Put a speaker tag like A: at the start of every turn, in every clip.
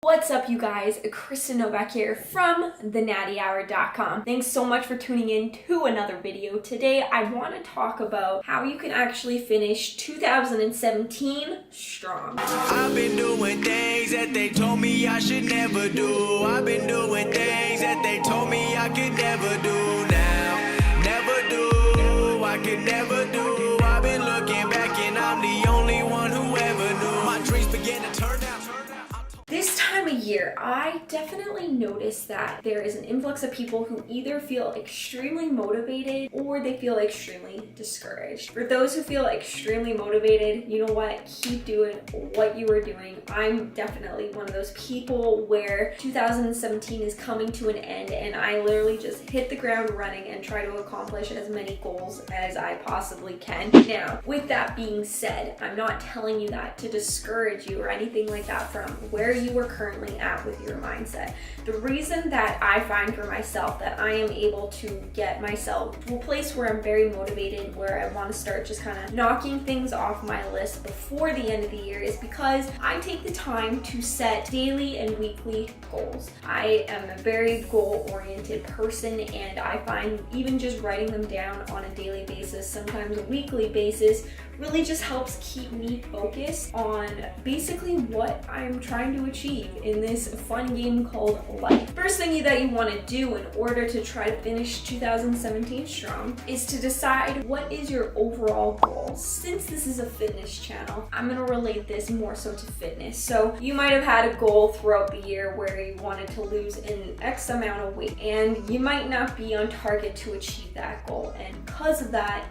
A: What's up, you guys? Krysten Novak here from TheNattyHour.com. Thanks so much for tuning in to another video. Today, I want to talk about how you can actually finish 2017 strong.
B: I've been doing things that they told me I should never do. I've been doing things that they told me I could never do now. Never do, I could never do. I've been looking back and I'm the only one who ever knew. My dreams began to turn out.
A: This time of year, I definitely notice that there is an influx of people who either feel extremely motivated or they feel extremely discouraged. For those who feel extremely motivated, you know what? Keep doing what you are doing. I'm definitely one of those people where 2017 is coming to an end and I literally just hit the ground running and try to accomplish as many goals as I possibly can. Now, with that being said, I'm not telling you that to discourage you or anything like that from where you are currently at with your mindset. The reason that I find for myself that I am able to get myself to a place where I'm very motivated, where I want to start just kind of knocking things off my list before the end of the year is because I take the time to set daily and weekly goals. I am a very goal-oriented person, and I find even just writing them down on a daily basis, sometimes a weekly basis, really just helps keep me focused on basically what I'm trying to achieve in this fun game called life. First thing that you want to do in order to try to finish 2017 strong is to decide what is your overall goal. Since this is a fitness channel, I'm going to relate this more so to fitness. So you might have had a goal throughout the year where you wanted to lose an X amount of weight, and you might not be on target to achieve that goal. And because of that,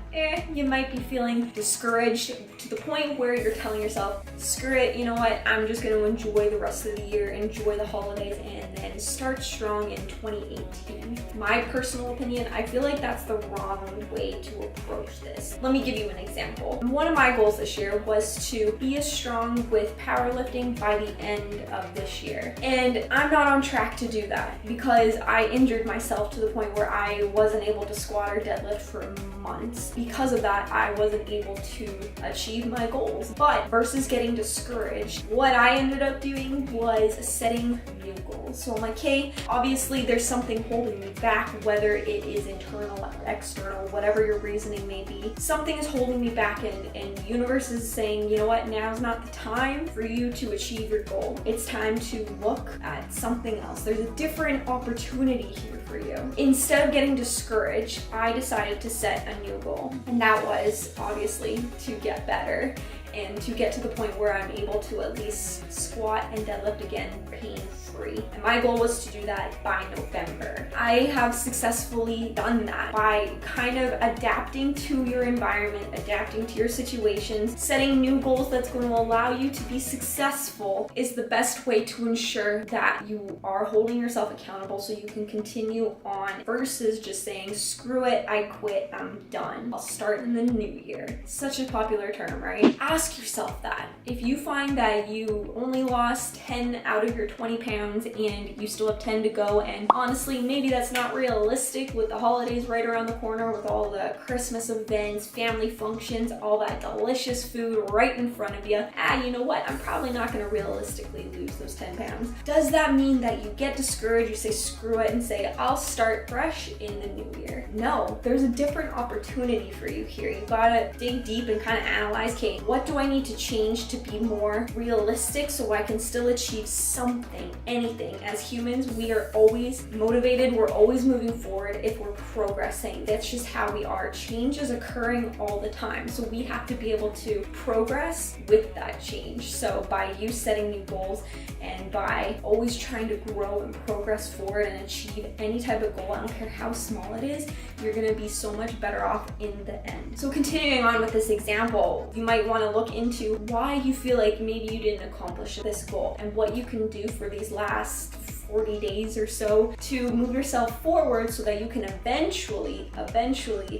A: you might be feeling discouraged to the point where you're telling yourself, screw it, you know what, I'm just going to enjoy the rest of the year, enjoy the holidays, and then start strong in 2018. My personal opinion, I feel like that's the wrong way to approach this. Let me give you an example. One of my goals this year was to be as strong with powerlifting by the end of this year. And I'm not on track to do that because I injured myself to the point where I wasn't able to squat or deadlift for months. Because of that, I wasn't able to achieve my goals. But versus getting discouraged, what I ended up doing was setting new goals. So I'm like, hey, obviously there's something holding me back, whether it is internal or external, whatever your reasoning may be. Something is holding me back, and the universe is saying, you know what, now's not the time for you to achieve your goal. It's time to look at something else. There's a different opportunity here for you. Instead of getting discouraged, I decided to set a new goal, and that was obviously to get better and to get to the point where I'm able to at least squat and deadlift again pain-free. And my goal was to do that by November. I have successfully done that by kind of adapting to your environment, adapting to your situations. Setting new goals that's going to allow you to be successful is the best way to ensure that you are holding yourself accountable so you can continue on versus just saying, screw it, I quit, I'm done. I'll start in the new year. Such a popular term, right? Ask yourself that. If you find that you only lost 10 out of your 20 pounds and you still have 10 to go, and honestly, maybe that's not realistic with the holidays right around the corner, with all the Christmas events, family functions, all that delicious food right in front of you, you know what? I'm probably not going to realistically lose those 10 pounds. Does that mean that you get discouraged, you say screw it, and say, I'll start fresh in the new year? No, there's a different opportunity for you here. You gotta dig deep and kind of analyze, okay, what do I need to change to be more realistic so I can still achieve something, anything? As humans, we are always motivated, we're always moving forward if we're progressing. That's just how we are. Change is occurring all the time, so we have to be able to progress with that change. So by you setting new goals and by always trying to grow and progress forward and achieve any type of goal, I don't care how small it is, you're going to be so much better off in the end. So continuing on with this example, you might want to look into why you feel like maybe you didn't accomplish this goal and what you can do for these last 40 days or so to move yourself forward so that you can eventually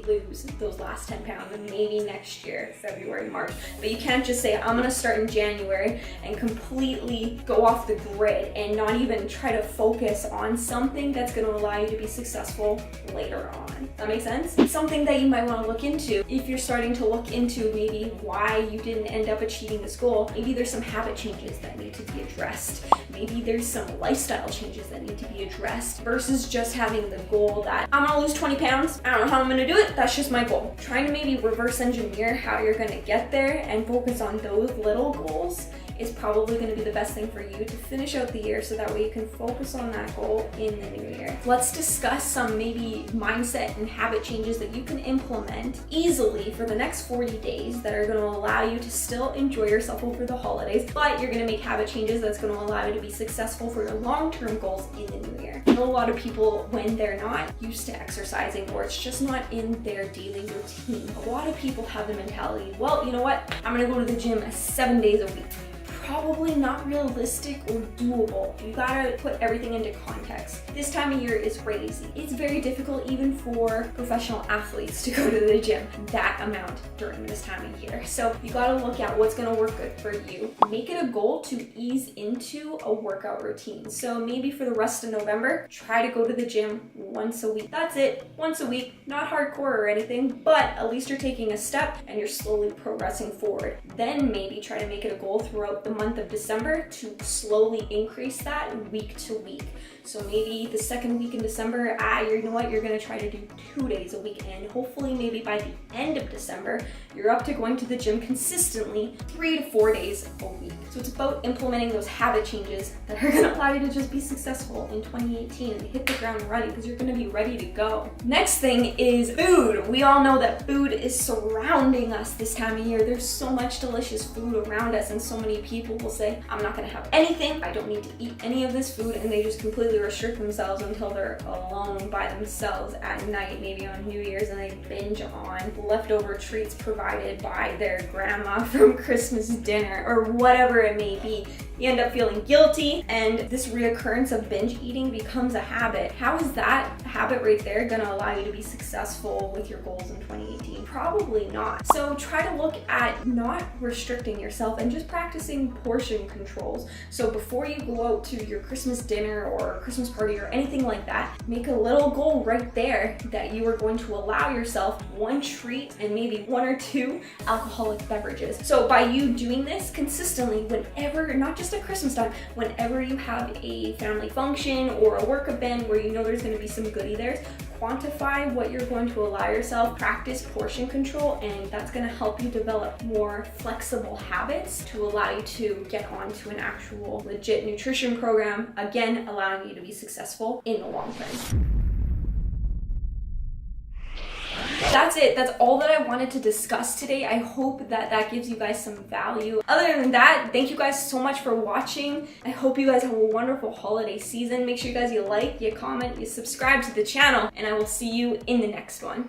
A: lose those last 10 pounds, and maybe next year, February, March. But you can't just say, I'm gonna start in January and completely go off the grid and not even try to focus on something that's gonna allow you to be successful later on. That makes sense? Something that you might wanna look into if you're starting to look into maybe why you didn't end up achieving this goal. Maybe there's some habit changes that need to be addressed. Maybe there's some lifestyle changes that need to be addressed versus just having the goal that I'm gonna lose 20 pounds. I don't know how I'm gonna do it. That's just my goal. Trying to maybe reverse engineer how you're gonna get there and focus on those little goals is probably going to be the best thing for you to finish out the year, so that way you can focus on that goal in the new year. Let's discuss some maybe mindset and habit changes that you can implement easily for the next 40 days that are going to allow you to still enjoy yourself over the holidays, but you're going to make habit changes that's going to allow you to be successful for your long-term goals in the new year. I know a lot of people, when they're not used to exercising or it's just not in their daily routine, a lot of people have the mentality, well, you know what, I'm going to go to the gym 7 days a week. Probably not realistic or doable. You gotta put everything into context. This time of year is crazy. It's very difficult even for professional athletes to go to the gym that amount during this time of year. So you gotta look at what's gonna work good for you. Make it a goal to ease into a workout routine. So maybe for the rest of November, try to go to the gym once a week. That's it, once a week. Not hardcore or anything, but at least you're taking a step and you're slowly progressing forward. Then maybe try to make it a goal throughout the month of December to slowly increase that week to week. So maybe the second week in December, you know what, you're gonna try to do 2 days a week, and hopefully maybe by the end of December, you're up to going to the gym consistently 3 to 4 days a week. So it's about implementing those habit changes that are gonna allow you to just be successful in 2018 and hit the ground running, because you're gonna be ready to go. Next thing is food. We all know that food is surrounding us this time of year. There's so much delicious food around us, and so many people will say, I'm not gonna have anything, I don't need to eat any of this food, and they just completely restrict themselves until they're alone by themselves at night, maybe on New Year's, and they binge on leftover treats provided by their grandma from Christmas dinner or whatever it may be. You end up feeling guilty, and this reoccurrence of binge eating becomes a habit. How is that habit right there gonna allow you to be successful with your goals in 2018? Probably not. So try to look at not restricting yourself and just practicing portion controls. So before you go out to your Christmas dinner or Christmas party or anything like that, make a little goal right there that you are going to allow yourself one treat and maybe 1 or 2 alcoholic beverages. So by you doing this consistently, whenever, not just at Christmas time, whenever you have a family function or a work event where you know there's going to be some goodie there, quantify what you're going to allow yourself, practice portion control, and that's going to help you develop more flexible habits to allow you to get onto an actual legit nutrition program, again allowing you to be successful in the long term. That's it. That's all that I wanted to discuss today. I hope that that gives you guys some value. Other than that, thank you guys so much for watching. I hope you guys have a wonderful holiday season. Make sure you guys like, you comment, you subscribe to the channel, and I will see you in the next one.